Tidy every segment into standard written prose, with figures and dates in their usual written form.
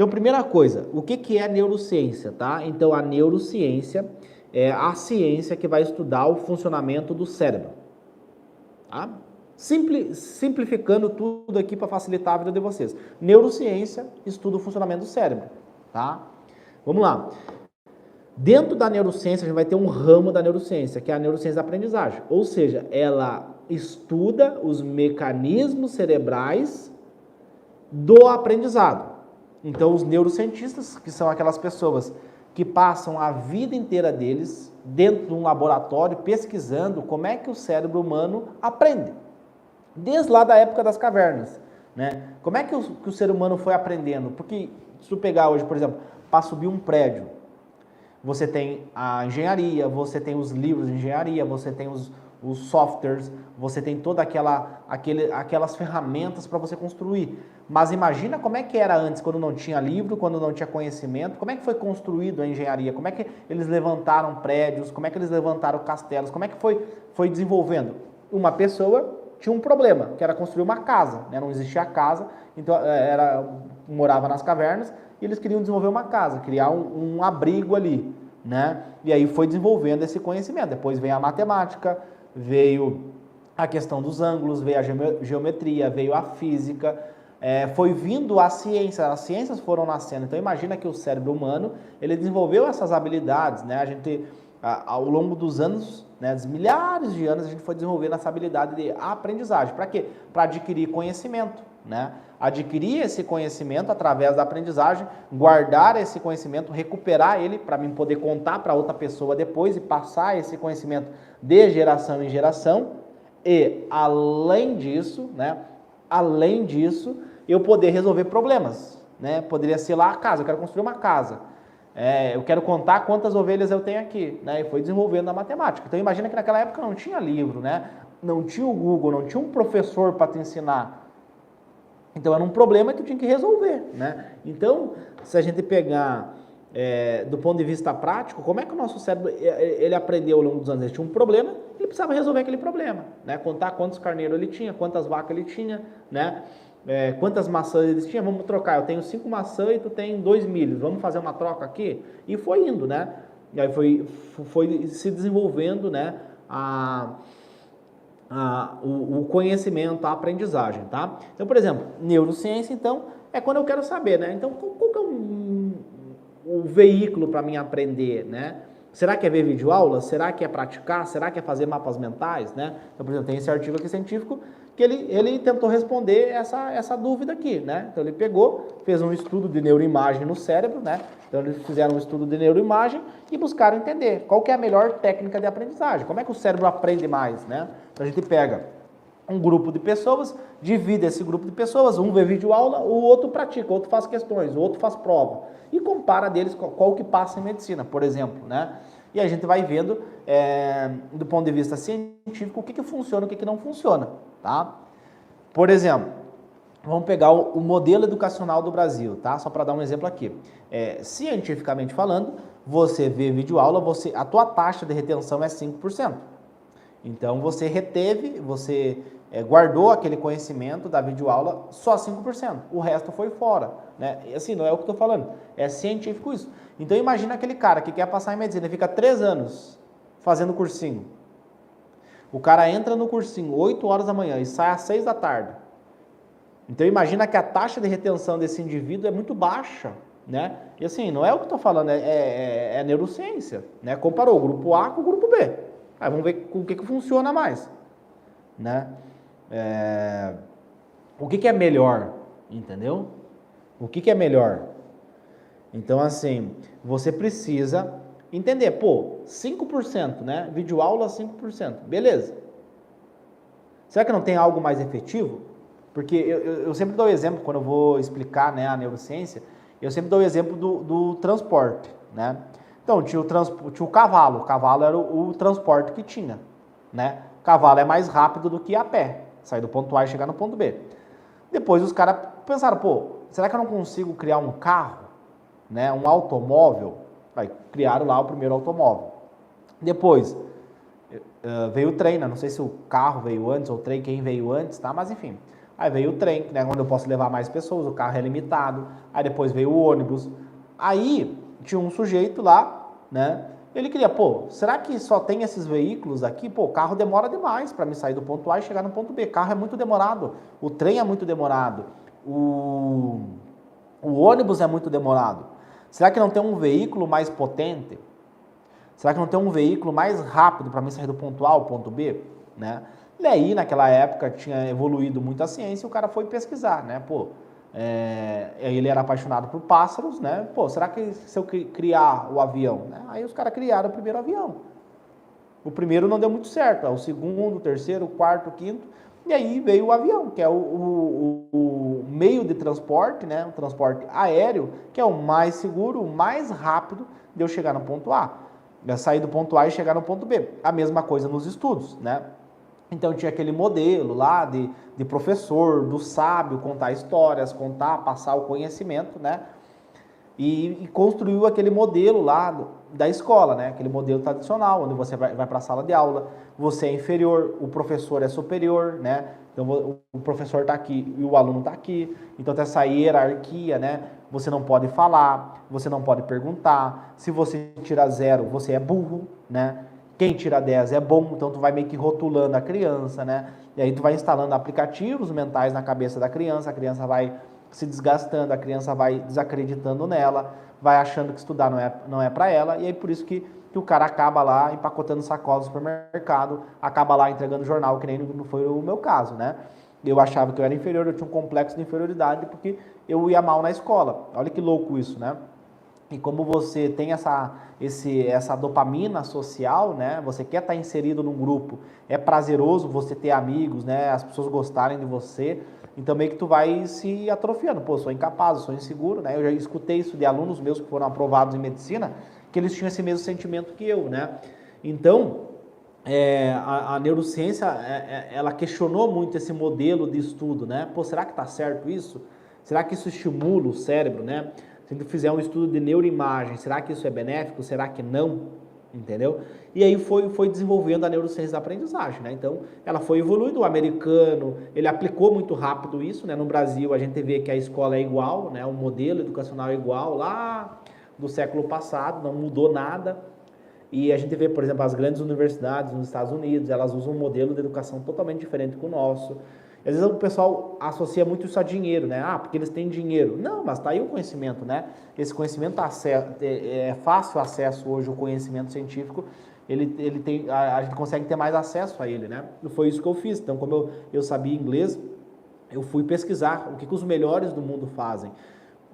Então, primeira coisa, o que é neurociência, tá? Então, a neurociência é a ciência que vai estudar o funcionamento do cérebro, tá? Simplificando tudo aqui para facilitar a vida de vocês. Neurociência estuda o funcionamento do cérebro, tá? Vamos lá. Dentro da neurociência, a gente vai ter um ramo da neurociência, que é a neurociência da aprendizagem. Ou seja, ela estuda os mecanismos cerebrais do aprendizado. Então, os neurocientistas, que são aquelas pessoas que passam a vida inteira deles dentro de um laboratório pesquisando como é que o cérebro humano aprende. Desde lá da época das cavernas, né? Como é que o ser humano foi aprendendo? Porque se tu pegar hoje, por exemplo, para subir um prédio, você tem a engenharia, você tem os livros de engenharia, você tem os softwares, você tem toda aquelas ferramentas para você construir. Mas imagina como é que era antes, quando não tinha livro, quando não tinha conhecimento, como é que foi construído a engenharia, como é que eles levantaram prédios, como é que eles levantaram castelos, como é que foi desenvolvendo? Uma pessoa tinha um problema, que era construir uma casa, né? Não existia casa, então morava nas cavernas, e eles queriam desenvolver uma casa, criar um abrigo ali, né? E aí foi desenvolvendo esse conhecimento. Depois veio a matemática, veio a questão dos ângulos, veio a geometria, veio a física, foi vindo a ciência, as ciências foram nascendo. Então imagina que o cérebro humano, ele desenvolveu essas habilidades, né? A gente, ao longo dos anos, né, dos milhares de anos, a gente foi desenvolvendo essa habilidade de aprendizagem. Para quê? Para adquirir conhecimento, né? Adquirir esse conhecimento através da aprendizagem, guardar esse conhecimento, recuperar ele para mim poder contar para outra pessoa depois e passar esse conhecimento de geração em geração. E além disso, né? Além disso, eu poder resolver problemas, né? Poderia ser lá a casa, eu quero construir uma casa. Eu quero contar quantas ovelhas eu tenho aqui, né? E foi desenvolvendo a matemática. Então imagina que naquela época não tinha livro, né? Não tinha o Google, não tinha um professor para te ensinar. Então era um problema que tu tinha que resolver, né? Então, se a gente pegar do ponto de vista prático, como é que o nosso cérebro ele aprendeu ao longo dos anos? Ele tinha um problema, ele precisava resolver aquele problema, né? Contar quantos carneiros ele tinha, quantas vacas ele tinha, né? Quantas maçãs eles tinham, vamos trocar, eu tenho 5 maçãs e tu tem 2 milhos, vamos fazer uma troca aqui? E foi indo, né? E aí foi se desenvolvendo, né? O conhecimento, a aprendizagem, tá? Então, por exemplo, neurociência, então, é quando eu quero saber, né? Então, qual que é o veículo para mim aprender, né? Será que é ver videoaula? Será que é praticar? Será que é fazer mapas mentais, né? Então, por exemplo, tem esse artigo aqui científico que ele tentou responder essa dúvida aqui, né? Então, ele pegou, fez um estudo de neuroimagem no cérebro, né? Então, eles fizeram um estudo de neuroimagem e buscaram entender qual que é a melhor técnica de aprendizagem, como é que o cérebro aprende mais, né? Então, a gente pega um grupo de pessoas, divide esse grupo de pessoas, um vê videoaula, o outro pratica, o outro faz questões, o outro faz prova, e compara deles qual que passa em medicina, por exemplo, né? E a gente vai vendo, do ponto de vista científico, o que funciona e o que não funciona, tá? Por exemplo, vamos pegar o modelo educacional do Brasil, tá? Só para dar um exemplo aqui. Cientificamente falando, você vê videoaula, a tua taxa de retenção é 5%. Então, você reteve, você guardou aquele conhecimento da videoaula só 5%. O resto foi fora, né? E assim, não é o que eu estou falando, é científico isso. Então, imagina aquele cara que quer passar em medicina, fica 3 anos fazendo cursinho. O cara entra no cursinho 8 horas da manhã e sai às 6 da tarde. Então, imagina que a taxa de retenção desse indivíduo é muito baixa, né? E assim, não é o que eu estou falando, é neurociência, né? Comparou o grupo A com o grupo B. Aí vamos ver o que funciona mais, né? O que é melhor, entendeu? O que é melhor? Então, assim, você precisa entender, 5%, né? Videoaula 5%, beleza. Será que não tem algo mais efetivo? Porque eu sempre dou o exemplo, quando eu vou explicar, né, a neurociência, eu sempre dou o exemplo do transporte, né? Então, tinha o cavalo era o transporte que tinha, né? O cavalo é mais rápido do que a pé, sair do ponto A e chegar no ponto B. Depois os caras pensaram, será que eu não consigo criar um carro, né? Um automóvel? Aí criaram lá o primeiro automóvel. Depois veio o trem, né? Não sei se o carro veio antes ou o trem, quem veio antes, tá? Mas enfim. Aí veio o trem, né, onde eu posso levar mais pessoas, o carro é limitado. Aí depois veio o ônibus. Aí tinha um sujeito lá, né? Ele queria, pô, será que só tem esses veículos aqui? Pô, o carro demora demais para me sair do ponto A e chegar no ponto B. Carro é muito demorado, o trem é muito demorado, o ônibus é muito demorado. Será que não tem um veículo mais potente? Será que não tem um veículo mais rápido para mim sair do ponto A ao ponto B? Né? E aí, naquela época, tinha evoluído muito a ciência e o cara foi pesquisar, né? Pô, ele era apaixonado por pássaros, né? Pô, será que se eu criar o avião? Né? Aí os caras criaram o primeiro avião. O primeiro não deu muito certo, o segundo, o terceiro, o quarto, o quinto, e aí veio o avião, que é o meio de transporte, né? O transporte aéreo, que é o mais seguro, o mais rápido de eu chegar no ponto A. Sair do ponto A e chegar no ponto B. A mesma coisa nos estudos, né? Então tinha aquele modelo lá de professor, do sábio, contar histórias, passar o conhecimento, né? E construiu aquele modelo lá da escola, né? Aquele modelo tradicional, onde você vai para a sala de aula, você é inferior, o professor é superior, né? Então o professor está aqui e o aluno está aqui. Então tem essa hierarquia, né? Você não pode falar, você não pode perguntar. Se você tira 0, você é burro, né? Quem tira 10 é bom, então tu vai meio que rotulando a criança, né? E aí tu vai instalando aplicativos mentais na cabeça da criança, a criança vai se desgastando, a criança vai desacreditando nela, vai achando que estudar não é para ela, e aí por isso que o cara acaba lá empacotando sacolas no supermercado, acaba lá entregando jornal, que nem não foi o meu caso, né? Eu achava que eu era inferior, eu tinha um complexo de inferioridade porque eu ia mal na escola. Olha que louco isso, né? E como você tem essa dopamina social, né? Você quer estar inserido num grupo, é prazeroso você ter amigos, né? As pessoas gostarem de você. Então meio que tu vai se atrofiando. Pô, sou incapaz, sou inseguro, né? Eu já escutei isso de alunos meus que foram aprovados em medicina, que eles tinham esse mesmo sentimento que eu, né? Então, a neurociência, ela questionou muito esse modelo de estudo, né? Pô, será que tá certo isso? Será que isso estimula o cérebro, né? Se tu fizer um estudo de neuroimagem, será que isso é benéfico? Será que não? Entendeu? E aí foi desenvolvendo a neurociência da aprendizagem, né? Então, ela foi evoluindo. O americano, ele aplicou muito rápido isso, né? No Brasil, a gente vê que a escola é igual, né? O modelo educacional é igual lá do século passado, não mudou nada. E a gente vê, por exemplo, as grandes universidades nos Estados Unidos, elas usam um modelo de educação totalmente diferente do nosso. Às vezes o pessoal associa muito isso a dinheiro, né? Ah, porque eles têm dinheiro. Não, mas tá aí o conhecimento, né? Esse conhecimento é fácil acesso hoje, o conhecimento científico, ele tem, a gente consegue ter mais acesso a ele, né? E foi isso que eu fiz. Então, como eu sabia inglês, eu fui pesquisar o que os melhores do mundo fazem,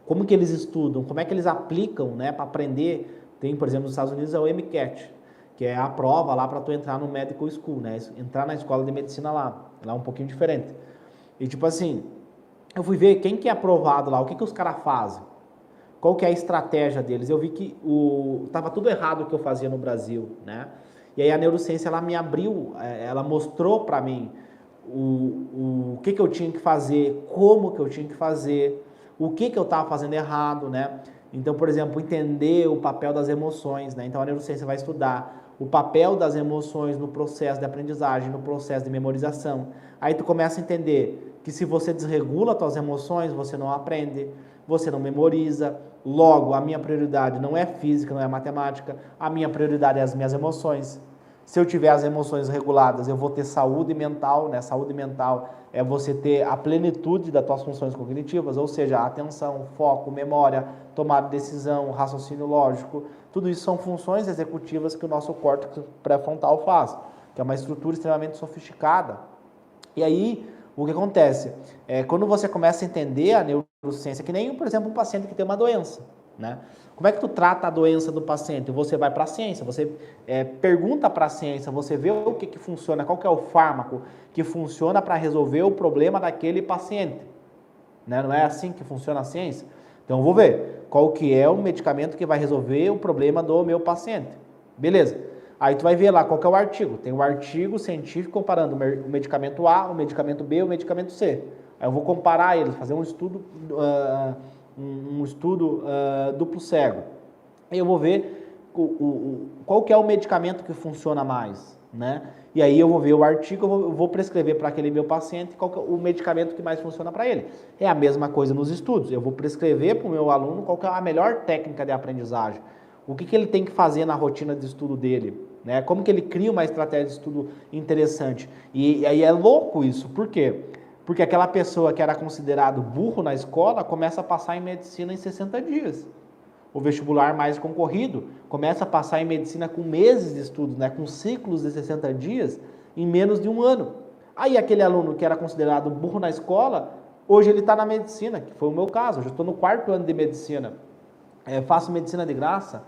como que eles estudam, como é que eles aplicam, né, para aprender. Tem, por exemplo, nos Estados Unidos é o MCAT, que é a prova lá para tu entrar no medical school, né? Entrar na escola de medicina lá. Lá é um pouquinho diferente. E tipo assim, eu fui ver quem que é aprovado lá, o que os caras fazem, qual que é a estratégia deles. Eu vi que tava tudo errado o que eu fazia no Brasil, né? E aí a neurociência, ela me abriu, ela mostrou para mim o que eu tinha que fazer, como que eu tinha que fazer, o que eu estava fazendo errado, né? Então, por exemplo, entender o papel das emoções, né? Então a neurociência vai estudar o papel das emoções no processo de aprendizagem, no processo de memorização. Aí tu começa a entender que se você desregula as tuas emoções, você não aprende, você não memoriza. Logo, a minha prioridade não é física, não é matemática, a minha prioridade é as minhas emoções. Se eu tiver as emoções reguladas, eu vou ter saúde mental, né? Saúde mental é você ter a plenitude das tuas funções cognitivas, ou seja, atenção, foco, memória, tomada de decisão, raciocínio lógico. Tudo isso são funções executivas que o nosso córtex pré-frontal faz, que é uma estrutura extremamente sofisticada. E aí, o que acontece? Quando você começa a entender a neurociência, que nem, por exemplo, um paciente que tem uma doença, né? Como é que tu trata a doença do paciente? Você vai para a ciência, você pergunta para a ciência, você vê o que funciona, qual que é o fármaco que funciona para resolver o problema daquele paciente. Né? Não é assim que funciona a ciência? Então eu vou ver qual que é o medicamento que vai resolver o problema do meu paciente. Beleza. Aí tu vai ver lá qual que é o artigo. Tem um artigo científico comparando o medicamento A, o medicamento B e o medicamento C. Aí eu vou comparar eles, fazer um estudo duplo cego. Aí eu vou ver qual que é o medicamento que funciona mais, né? E aí eu vou ver o artigo, eu vou prescrever para aquele meu paciente qual que é o medicamento que mais funciona para ele. É a mesma coisa nos estudos, eu vou prescrever para o meu aluno qual que é a melhor técnica de aprendizagem, o que ele tem que fazer na rotina de estudo dele, né? Como que ele cria uma estratégia de estudo interessante. E aí é louco isso, por quê? Porque aquela pessoa que era considerado burro na escola começa a passar em medicina em 60 dias. O vestibular mais concorrido começa a passar em medicina com meses de estudo, né, com ciclos de 60 dias em menos de um ano. Aí aquele aluno que era considerado burro na escola, hoje ele está na medicina, que foi o meu caso. Hoje eu estou no 4º ano de medicina, faço medicina de graça,